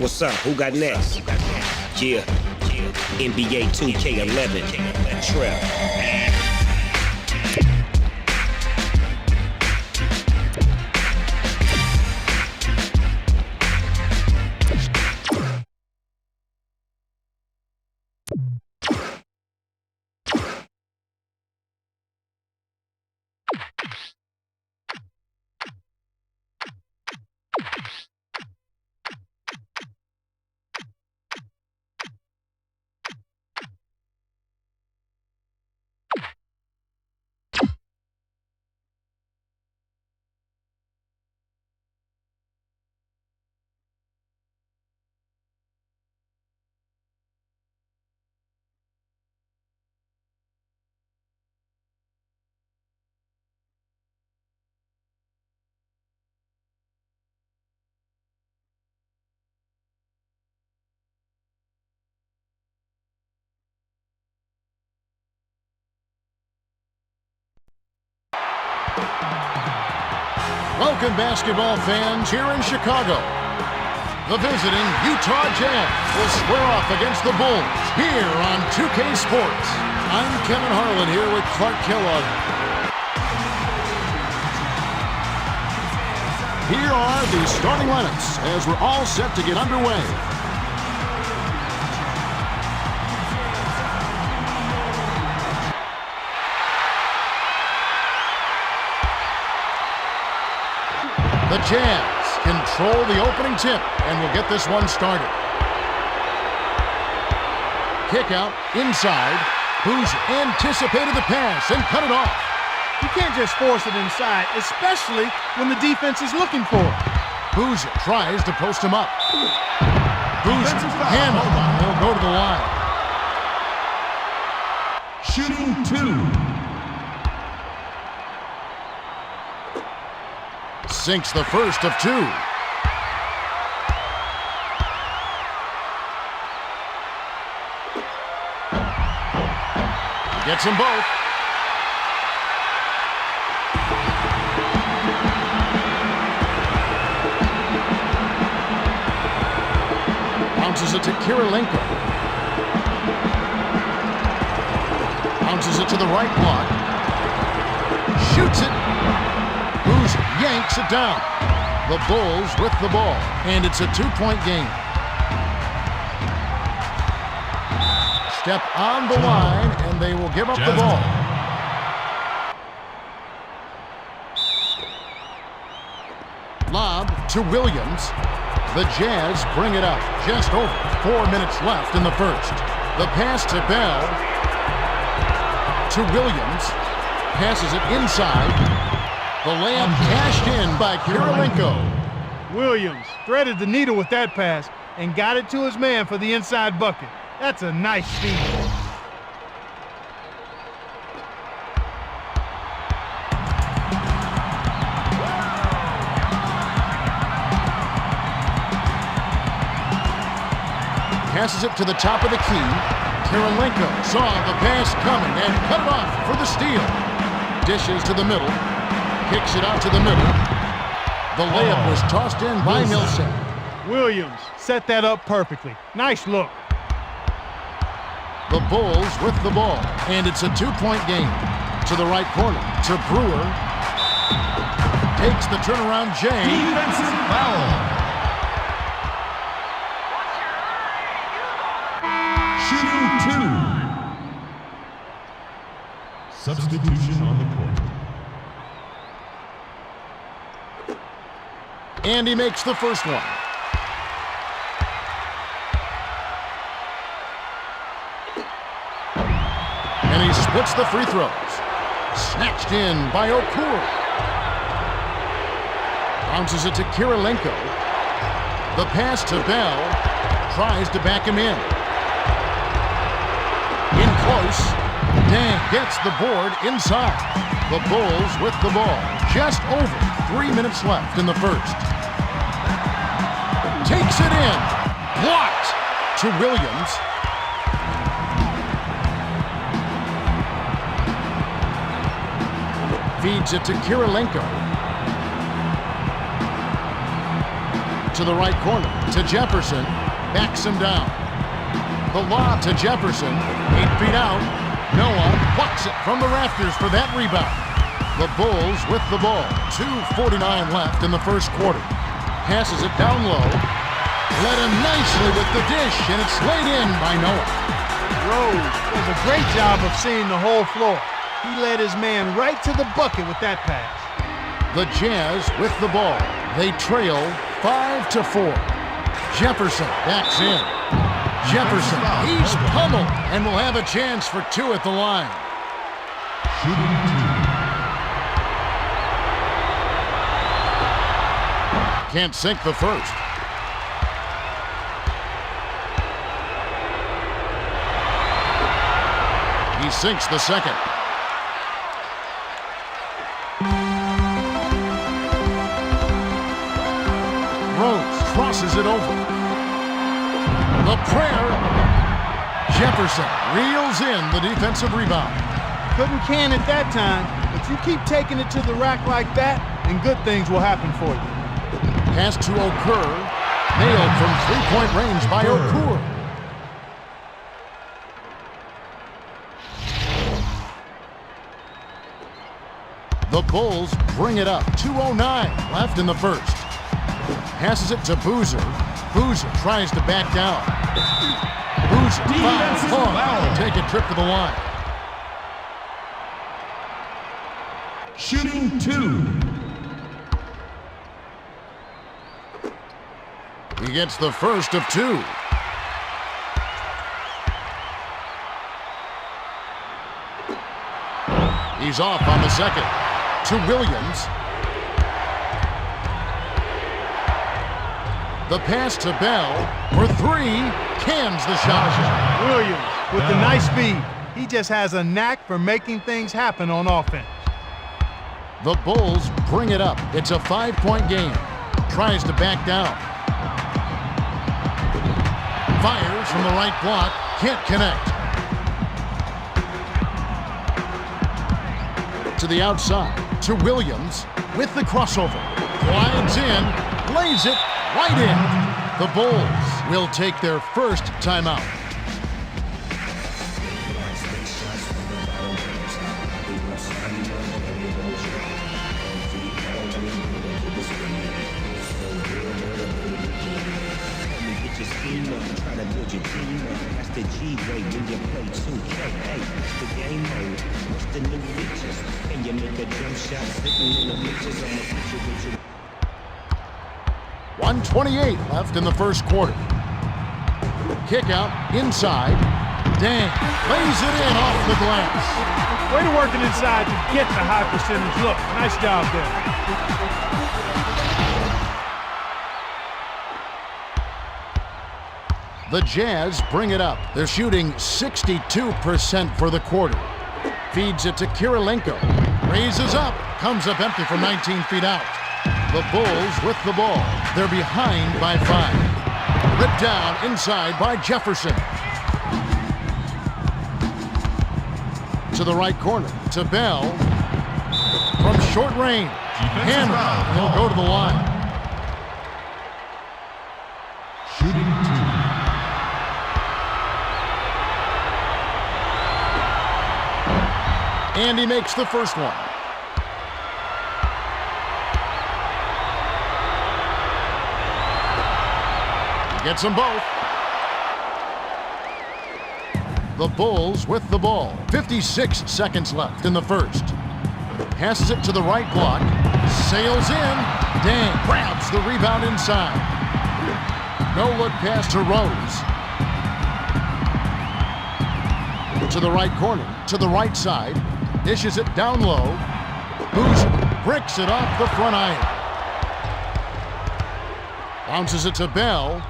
What's up? Who got next? Yeah. NBA 2K11. Trap. Welcome, basketball fans, here in Chicago. The visiting Utah Jazz will square off against the Bulls here on 2K Sports. I'm Kevin Harlan here with Clark Kellogg. Here are the starting lineups as we're all set to get underway. The Jazz control the opening tip and will get this one started. Kick out inside. Who's anticipated the pass and cut it off. You can't just force it inside, especially when the defense is looking for it. Who's tries to post him up. Who's handled. He'll go to the line. Shooting two. Sinks the first of two. He gets them both. Bounces it to Kirilenko. Bounces it to the right block. Shoots it. Who's yanks it down. The Bulls with the ball, and it's a two-point game. Step on the line, and they will give up the ball. Lob to Williams. The Jazz bring it up. Just over 4 minutes left in the first. The pass to Bell. To Williams. Passes it inside. The layup cashed in by Kirilenko. Williams threaded the needle with that pass and got it to his man for the inside bucket. That's a nice feed. Passes it to the top of the key. Kirilenko saw the pass coming and cut it off for the steal. Dishes to the middle. Kicks it out to the middle. The layup was tossed in by Millsap. Williams set that up perfectly. Nice look. The Bulls with the ball, and it's a two-point game. To the right corner, to Brewer. Takes the turnaround, James. Defensive foul. Shooting two. Substitution on the court. And he makes the first one. And he splits the free throws. Snatched in by Okur. Bounces it to Kirilenko. The pass to Bell. Tries to back him in. In close. Dang gets the board inside. The Bulls with the ball. Just over 3 minutes left in the first. Takes it in. Blocked to Williams. Feeds it to Kirilenko. To to the right corner, to Jefferson, backs him down. The lob to Jefferson, 8 feet out. Noah plucks it from the rafters for that rebound. The Bulls with the ball, 2:49 left in the first quarter. Passes it down low, led him nicely with the dish, and it's laid in by Noah. Rose does a great job of seeing the whole floor. He led his man right to the bucket with that pass. The Jazz with the ball. They trail 5-4. Jefferson backs in. Jefferson, he's pummeled and will have a chance for 2 at the line. Shooting 2. Can't sink the first. He sinks the second. Rose crosses it over. The prayer. Jefferson reels in the defensive rebound. Couldn't can it that time, but you keep taking it to the rack like that, and good things will happen for you. Pass to Okur. Nailed from three-point range by Okur. The Bulls bring it up. 2:09 left in the first. Passes it to Boozer. Boozer tries to back down. Boozer foul. Take a trip to the line. Shooting 2. He gets the first of 2. He's off on the second. To Williams. The pass to Bell for 3. Cans the shot. Williams with the nice speed. He just has a knack for making things happen on offense. The Bulls bring it up. It's a 5-point game. Tries to back down. Fires from the right block. Can't connect. To the outside. To Williams with the crossover. Glides in. Lays it right in. The Bulls will take their first timeout. That's the G-way when you play 2K. Hey, it's the game mode. What's the new features? Can you make a jump shot sitting in the pictures on the picture with you? 1:28 left in the first quarter. Kick out inside. Dang, lays it in off the glass. Way to work it inside to get the high percentage look. Nice job there. The Jazz bring it up. They're shooting 62% for the quarter. Feeds it to Kirilenko. Raises up. Comes up empty from 19 feet out. The Bulls with the ball. They're behind by 5. Ripped down inside by Jefferson. To the right corner. To Bell. From short range. Hammer. He'll go to the line. Shooting 2. And he makes the first one. He gets them both. The Bulls with the ball. 56 seconds left in the first. Passes it to the right block. Sails in. Dang, grabs the rebound inside. No look pass to Rose. To the right corner. To the right side. Dishes it down low. Boozer bricks it off the front iron. Bounces it to Bell.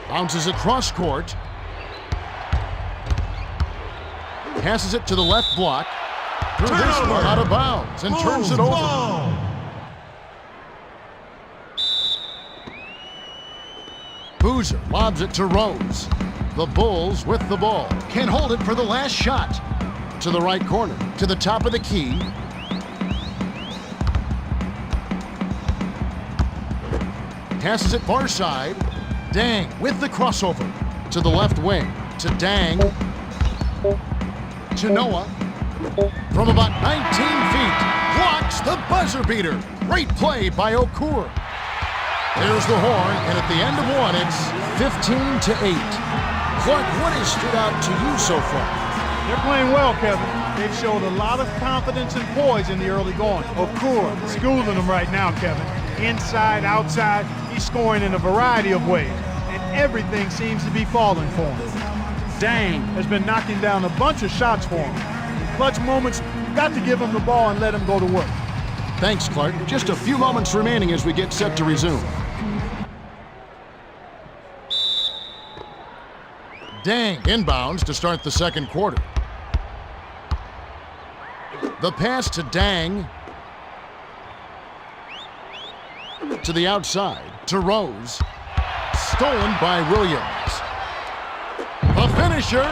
Bounces it cross court. Passes it to the left block. Through this one out of bounds and turns it over. Ball. Boozer lobs it to Rose. The Bulls with the ball. Can hold it for the last shot. To the right corner. To the top of the key. Passes it far side. Dang with the crossover. To the left wing. To Dang. To Noah. From about 19 feet. Blocks the buzzer beater. Great play by Okur. There's the horn, and at the end of one, it's 15-8. Clark, what has stood out to you so far? They're playing well, Kevin. They've showed a lot of confidence and poise in the early going. Okur schooling them right now, Kevin. Inside, outside, he's scoring in a variety of ways, and everything seems to be falling for him. Dang has been knocking down a bunch of shots for him. In clutch moments, got to give him the ball and let him go to work. Thanks, Clark. Just a few moments remaining as we get set to resume. Dang inbounds to start the second quarter. The pass to Dang. To the outside, to Rose. Stolen by Williams. The finisher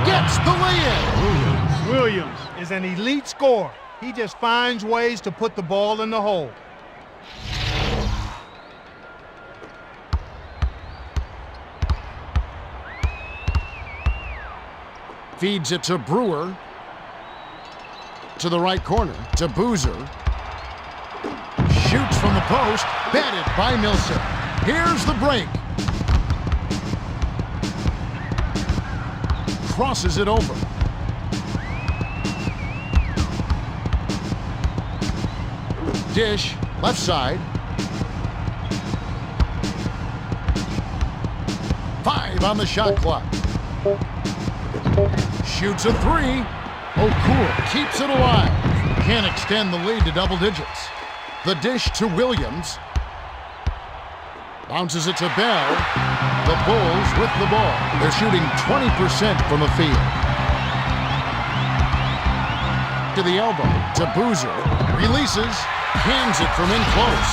gets the lay-in. Williams is an elite scorer. He just finds ways to put the ball in the hole. Feeds it to Brewer. To the right corner, to Boozer. Shoots from the post, batted by Milson. Here's the break. Crosses it over. Dish, left side. 5 on the shot clock. Shoots a 3. Okur keeps it alive. Can't extend the lead to double digits. The dish to Williams. Bounces it to Bell. The Bulls with the ball. They're shooting 20% from the field. To the elbow. To Boozer. Releases. Hands it from in close.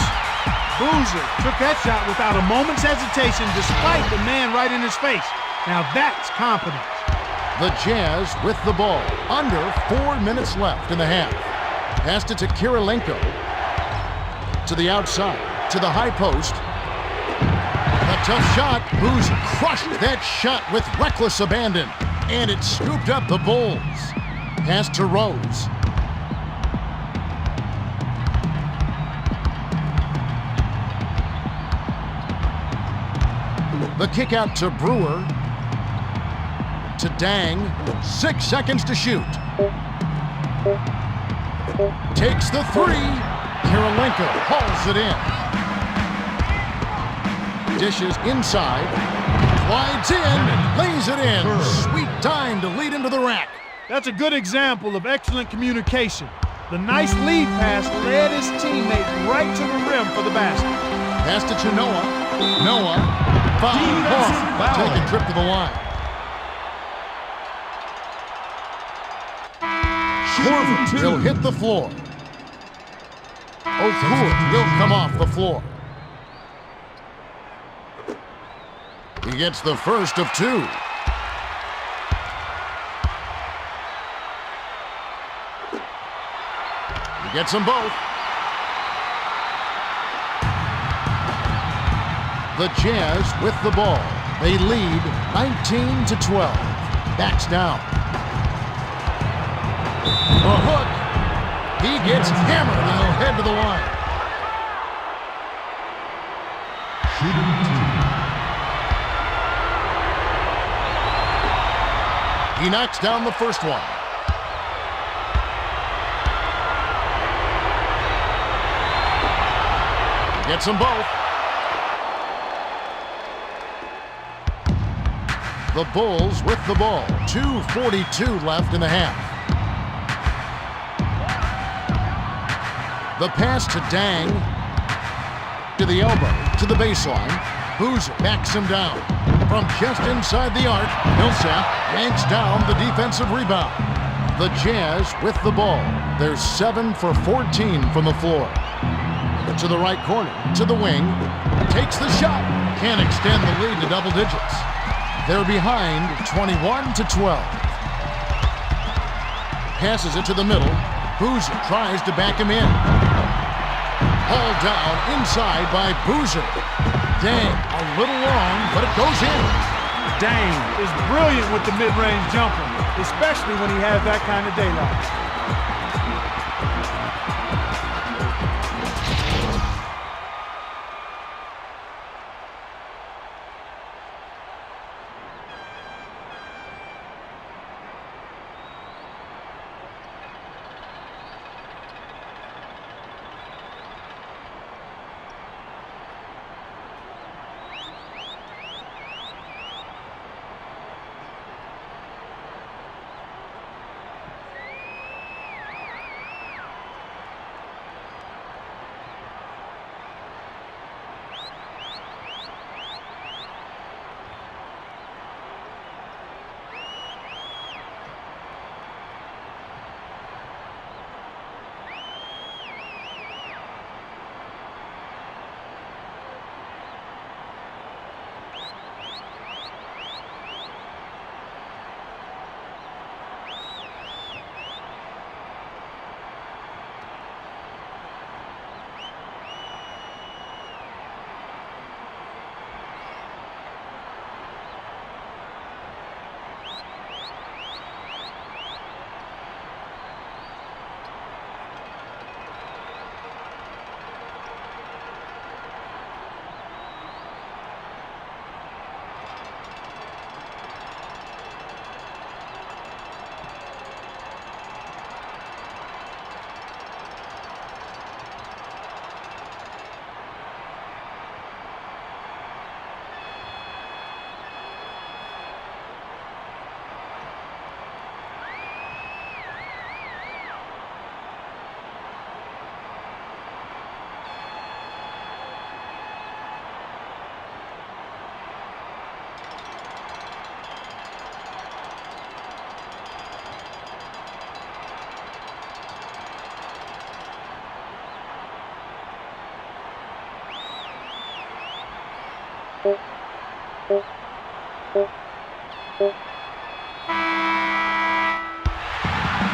Boozer took that shot without a moment's hesitation despite the man right in his face. Now that's confidence. The Jazz with the ball. Under 4 minutes left in the half. Passed it to Kirilenko. To the outside. To the high post. A tough shot. Boozer crushed that shot with reckless abandon. And it scooped up the Bulls. Pass to Rose. The kick out to Brewer. To Dang. 6 seconds to shoot. Takes the 3. Kirilenko hauls it in. Dishes inside. Glides in. Lays it in. Sweet time to lead into the rack. That's a good example of excellent communication. The nice lead pass led his teammate right to the rim for the basket. Passed it to Noah. Noah. Foul. Take a trip to the line. Korver will hit the floor. Okur will come off the floor. He gets the first of 2. He gets them both. The Jazz with the ball. They lead 19-12. Backs down. The hook. He gets hammered and they'll head to the line. Shooting 2. He knocks down the first one. He gets them both. The Bulls with the ball. 2:42 left in the half. The pass to Dang. To the elbow. To the baseline. Boozer backs him down. From just inside the arc, Millsap yanks down the defensive rebound. The Jazz with the ball. They're 7 for 14 from the floor. To the right corner. To the wing. Takes the shot. Can't extend the lead to double digits. They're behind 21-12. Passes it to the middle. Boozer tries to back him in. Hauled down inside by Boozer. Dang, a little long, but it goes in. Dang is brilliant with the mid-range jumper, especially when he has that kind of daylight.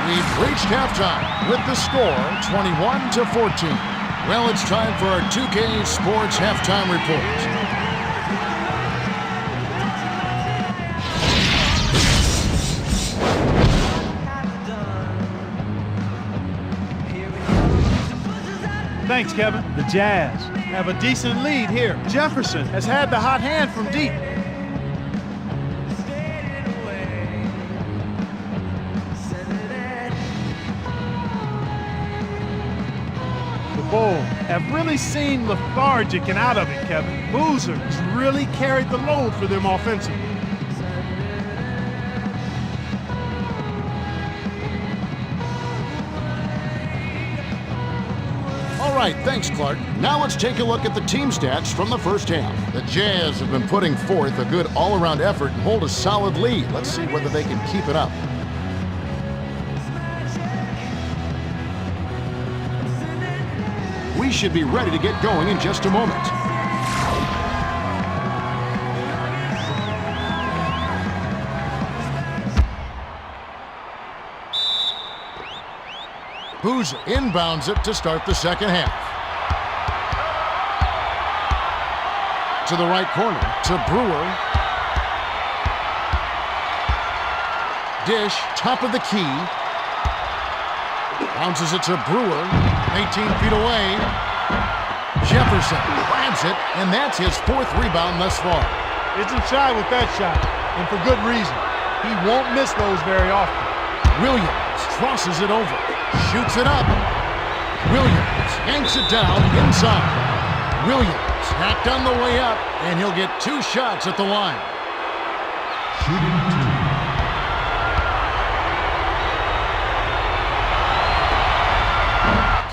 We've reached halftime with the score 21-14. Well, it's time for our 2K Sports Halftime Report. Thanks, Kevin. The Jazz have a decent lead here. Jefferson has had the hot hand from deep. The Bulls have really seemed lethargic and out of it, Kevin. Boozer has really carried the load for them offensively. All right, thanks, Clark. Now let's take a look at the team stats from the first half. The Jazz have been putting forth a good all-around effort and hold a solid lead. Let's see whether they can keep it up. We should be ready to get going in just a moment. Boozer inbounds it to start the second half. To the right corner, to Brewer. Dish, top of the key. Bounces it to Brewer, 18 feet away. Jefferson grabs it, and that's his fourth rebound thus far. Isn't shy with that shot, and for good reason. He won't miss those very often. Williams crosses it over, shoots it up. Williams yanks it down inside. Williams hacked on the way up, and he'll get 2 shots at the line. Shooting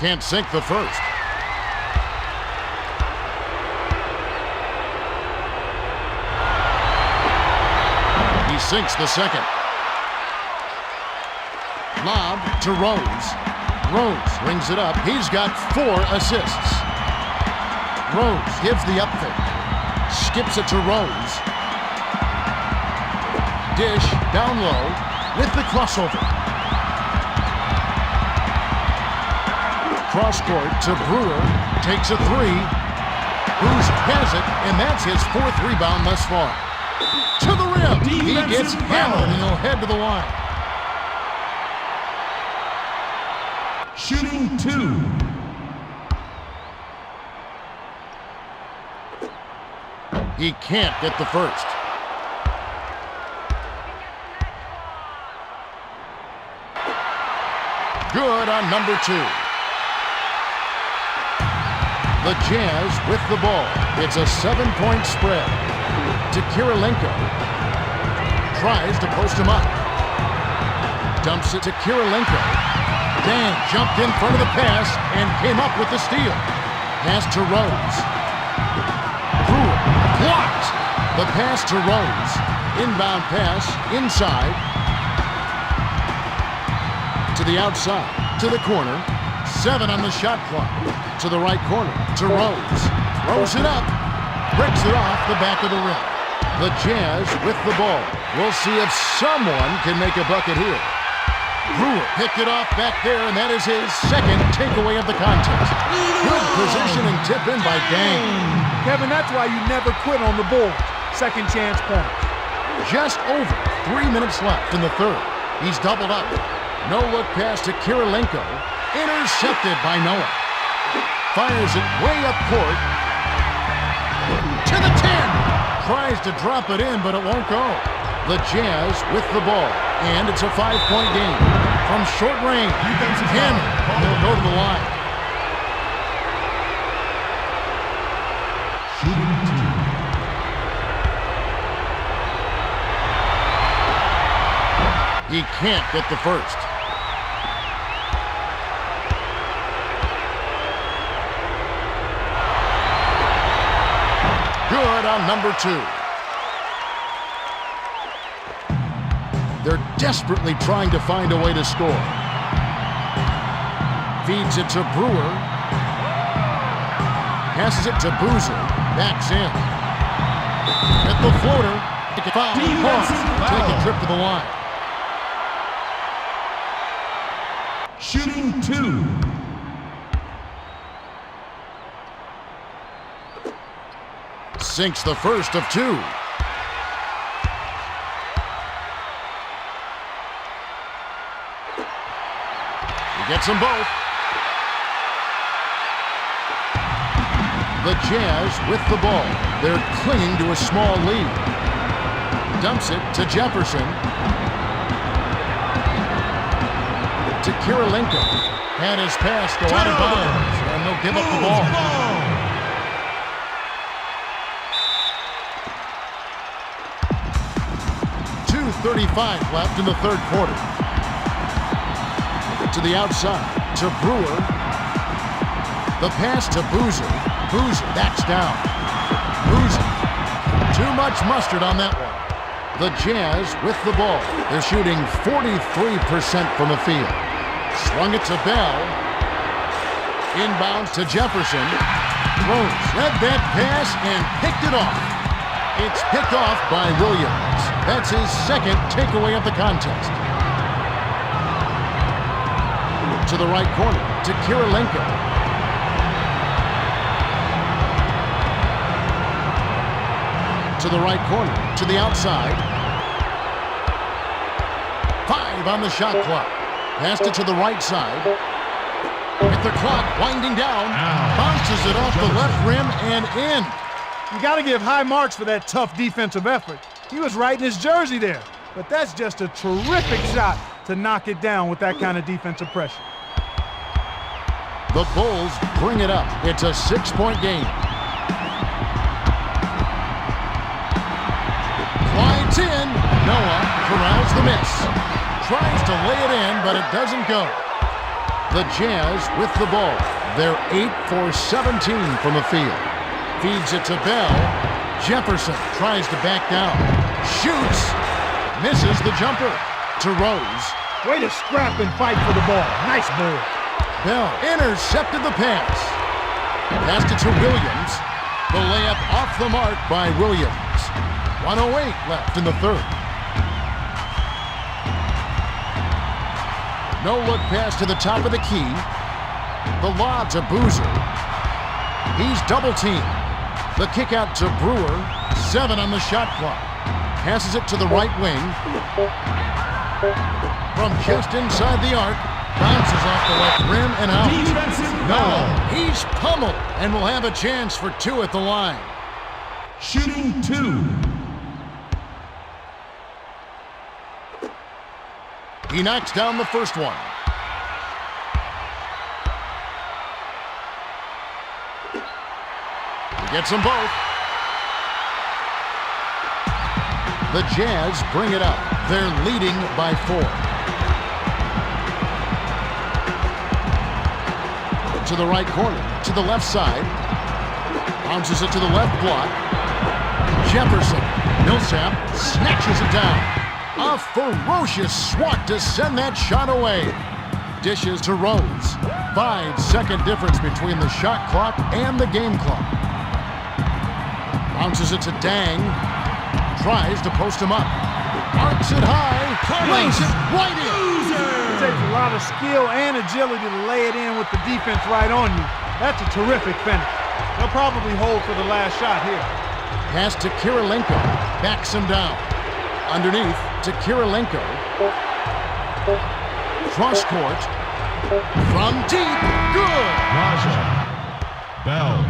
2. Can't sink the first. He sinks the second. Lob to Rose. Rose brings it up. He's got 4 assists. Rose gives the up fake. Skips it to Rose. Dish down low with the crossover. Cross court to Brewer. Takes a 3. Boozer has it, and that's his 4th rebound thus far. To the rim. He gets hammered, and he'll head to the line. Shooting 2. He can't get the first. Good on number 2. The Jazz with the ball. It's a 7-point spread. To Kirilenko. Tries to post him up. Dumps it to Kirilenko. Dan jumped in front of the pass and came up with the steal. Pass to Rose. Brewer blocked. The pass to Rose. Inbound pass inside. To the outside. To the corner. 7 on the shot clock. To the right corner. To Rose. Throws it up. Breaks it off the back of the rim. The Jazz with the ball. We'll see if someone can make a bucket here. Brewer picked it off back there, and that is his 2nd takeaway of the contest. Good position and tip in by Dang. Kevin, that's why you never quit on the board. Second chance point. Just over 3 minutes left in the 3rd. He's doubled up. No look pass to Kirilenko. Intercepted by Noah. Fires it way up court. To the 10. Tries to drop it in, but it won't go. The Jazz with the ball, and it's a 5-point game. From short range, he'll go to the line. Shooting 2. He can't get the first. Good on number 2. They're desperately trying to find a way to score. Feeds it to Brewer. Passes it to Boozer. Backs in. At the floater. Foul. Take a trip to the line. Shooting 2. Sinks the first of 2. Gets them both. The Jazz with the ball. They're clinging to a small lead. Dumps it to Jefferson. To Kirilenko. Had his pass go out of bounds, and they'll give up the ball. 2:35 left in the 3rd quarter. To the outside, to Brewer. The pass to Boozer. Boozer backs down. Boozer. Too much mustard on that one. The Jazz with the ball. They're shooting 43% from the field. Slung it to Bell. Inbounds to Jefferson. Rose read that pass and picked it off. It's picked off by Williams. That's his 2nd takeaway of the contest. To the right corner, to Kirilenko. To the right corner, to the outside. 5 on the shot clock. Passed it to the right side. With the clock winding down, bounces it off the left rim and in. You got to give high marks for that tough defensive effort. He was right in his jersey there, but that's just a terrific shot to knock it down with that kind of defensive pressure. The Bulls bring it up. It's a 6-point game. Glides in. Noah corrals the miss. Tries to lay it in, but it doesn't go. The Jazz with the ball. They're 8 for 17 from the field. Feeds it to Bell. Jefferson tries to back down. Shoots. Misses the jumper. To Rose. Way to scrap and fight for the ball. Nice move. Bell intercepted the pass. Passed it to Williams. The layup off the mark by Williams. 1:08 left in the 3rd. No look pass to the top of the key. The lob to Boozer. He's double teamed. The kick out to Brewer. 7 on the shot clock. Passes it to the right wing. From just inside the arc. Bounces off the left rim and out. No, he's pummeled and will have a chance for 2 at the line. Shooting 2. He knocks down the first one. He gets them both. The Jazz bring it up. They're leading by 4. To the right corner, to the left side. Bounces it to the left block. Jefferson. Millsap snatches it down. A ferocious swat to send that shot away. Dishes to Rose. 5-second difference between the shot clock and the game clock. Bounces it to Dang. Tries to post him up. Arcs it high. Lays it right in. It takes a lot of skill and agility to lay it in with the defense right on you. That's a terrific finish. They'll probably hold for the last shot here. Pass to Kirilenko. Backs him down. Underneath to Kirilenko. Cross court. From deep. Good. Raja Bell.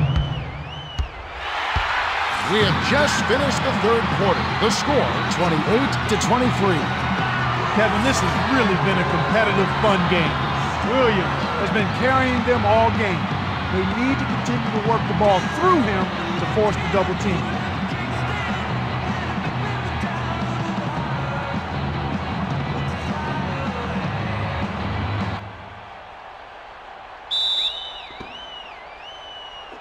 We have just finished the third quarter. The score, 28-23. Kevin, this has really been a competitive, fun game. Williams has been carrying them all game. They need to continue to work the ball through him to force the double team.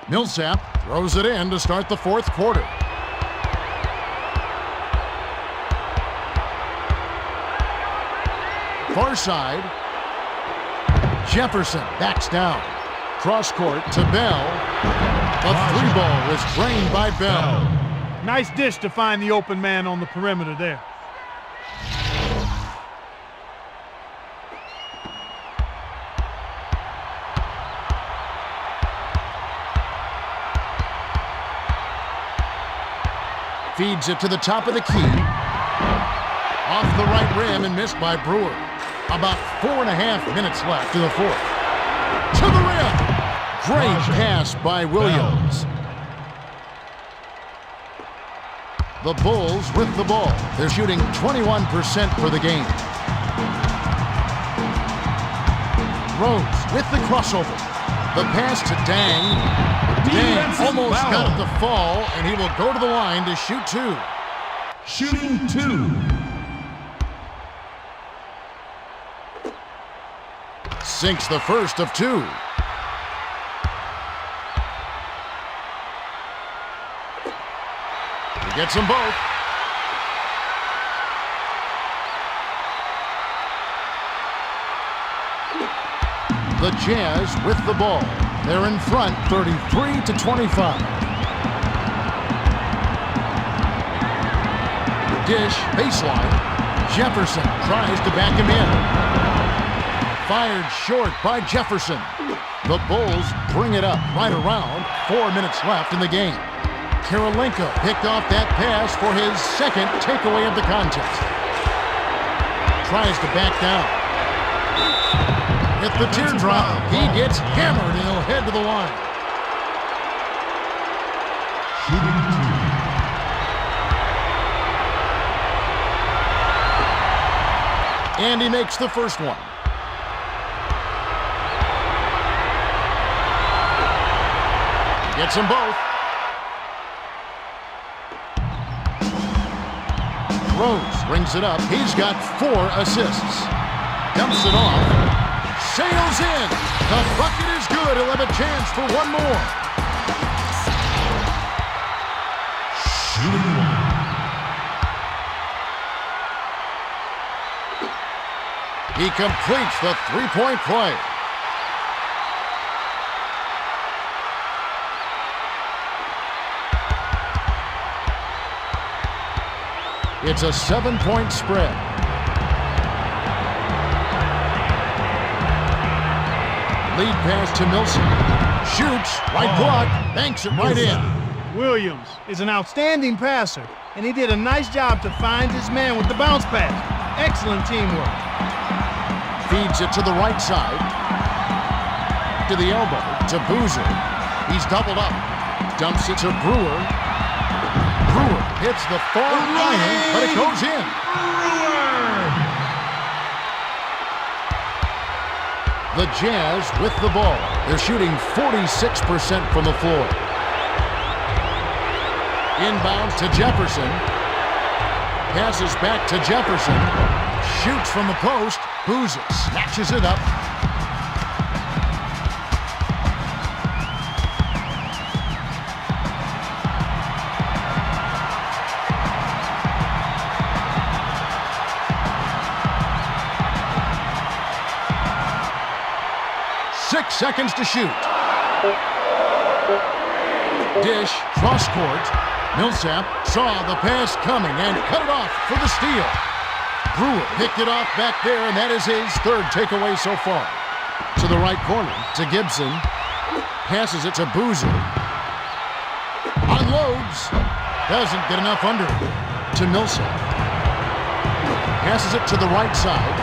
Millsap throws it in to start the fourth quarter. Far side. Jefferson backs down. Cross court to Bell. A 3-ball was drained by Bell. Nice dish to find the open man on the perimeter there. Feeds it to the top of the key. Off the right rim and missed by Brewer. About 4.5 minutes left in the fourth. To the rim. Great pass by Williams. The Bulls with the ball. They're shooting 21% for the game. Rose with the crossover. The pass to Dang. Dang almost got it to fall, and he will go to the line to shoot 2. Shooting 2. Sinks the first of 2. He gets them both. The Jazz with the ball. They're in front 33-25. Dish, baseline. Jefferson tries to back him in. Fired short by Jefferson. The Bulls bring it up right around 4 minutes left in the game. Kirilenko picked off that pass for his second takeaway of the contest. Tries to back down. With the teardrop, he gets hammered and he'll head to the line. Shooting 2. And he makes the first one. Gets them both. Rose brings it up. He's got 4 assists. Dumps it off. Sails in. The bucket is good. He'll have a chance for one more. Shooting 1. He completes the three-point play. It's a 7-point spread. Lead pass to Milson. Shoots, right block, banks it right in. Williams is an outstanding passer, and he did a nice job to find his man with the bounce pass. Excellent teamwork. Feeds it to the right side. To the elbow, to Boozer. He's doubled up. Dumps it to Brewer. Brewer hits the far iron, but it goes in. The Jazz with the ball. They're shooting 46% from the floor. Inbounds to Jefferson. Passes back to Jefferson. Shoots from the post. Boozer snatches it up. Six seconds to shoot. Dish, cross court. Millsap saw the pass coming and cut it off for the steal. Brewer picked it off back there, and that is his third takeaway so far. To the right corner, to Gibson. Passes it to Boozer. Unloads. Doesn't get enough under it. To Millsap. Passes it to the right side.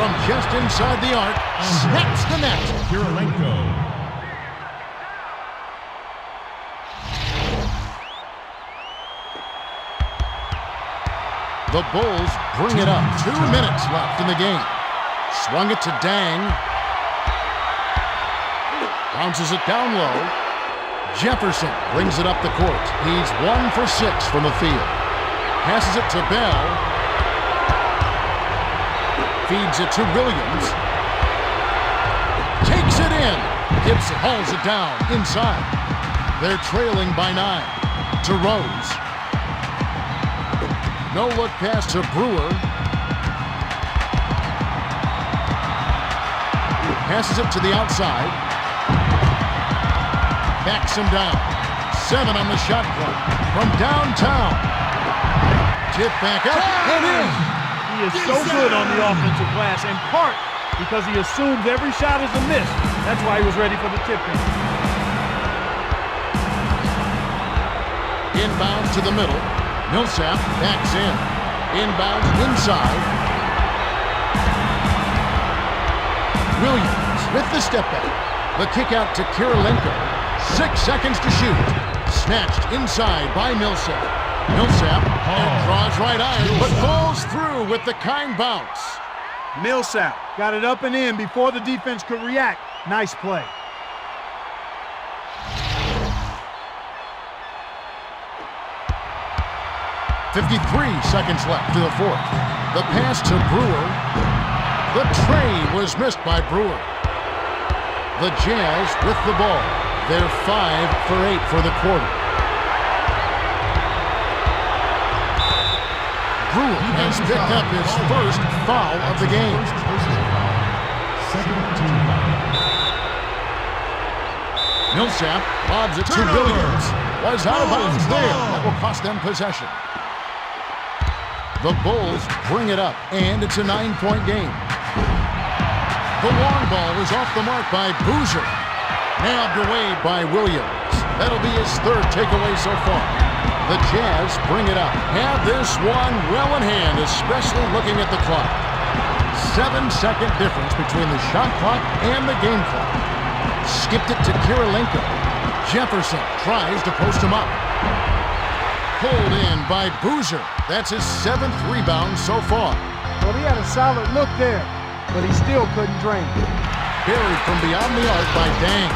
From just inside the arc, snaps the net. Kirilenko. The Bulls bring it up. 2 minutes left in the game. Swung it to Dang. Bounces it down low. Jefferson brings it up the court. He's 1 for 6 from the field. Passes it to Bell. Feeds it to Williams. Takes it in. Gibson hauls it down inside. They're trailing by 9. To Rose. No look pass to Brewer. Passes it to the outside. Backs him down. 7 on the shot clock. From downtown. Tip back up and in. He is so good on the offensive glass, in part because he assumes every shot is a miss. That's why he was ready for the tip-in. Inbounds to the middle. Millsap backs in. Inbounds inside. Williams with the step back. The kick out to Kirilenko. 6 seconds to shoot. Snatched inside by Millsap. Millsap draws right iron, but falls through with the kind bounce. Millsap got it up and in before the defense could react. Nice play. .53 seconds left to the fourth. The pass to Brewer. The train was missed by Brewer. The Jazz with the ball. They're 5 for 8 for the quarter. Brewer has picked up his first foul of the game. Millsap lobs it to Williams. Was out of bounds there. That will cost them possession. The Bulls bring it up, and it's a 9-point game. The long ball is off the mark by Boozer. Nabbed away by Williams. That'll be his third takeaway so far. The Jazz bring it up. Have this one well in hand, especially looking at the clock. 7-second difference between the shot clock and the game clock. Skipped it to Kirilenko. Jefferson tries to post him up. Pulled in by Boozer. That's his 7th rebound so far. Well, he had a solid look there, but he still couldn't drain it. Buried from beyond the arc by Dang.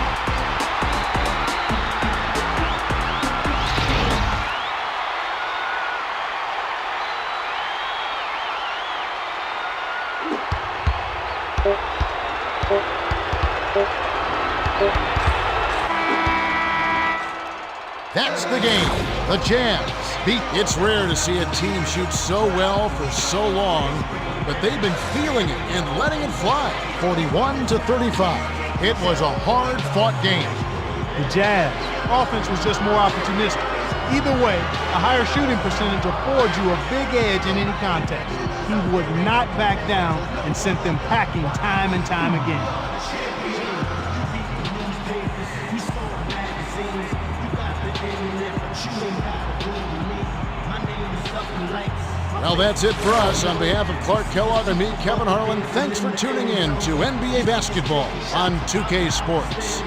That's the game. The Jazz beat. It's rare to see a team shoot so well for so long, but they've been feeling it and letting it fly. 41-35. It was a hard-fought game. The Jazz offense was just more opportunistic. Either way, a higher shooting percentage affords you a big edge in any contest. He would not back down and sent them packing time and time again. Well, that's it for us. On behalf of Clark Kellogg and me, Kevin Harlan, thanks for tuning in to NBA Basketball on 2K Sports.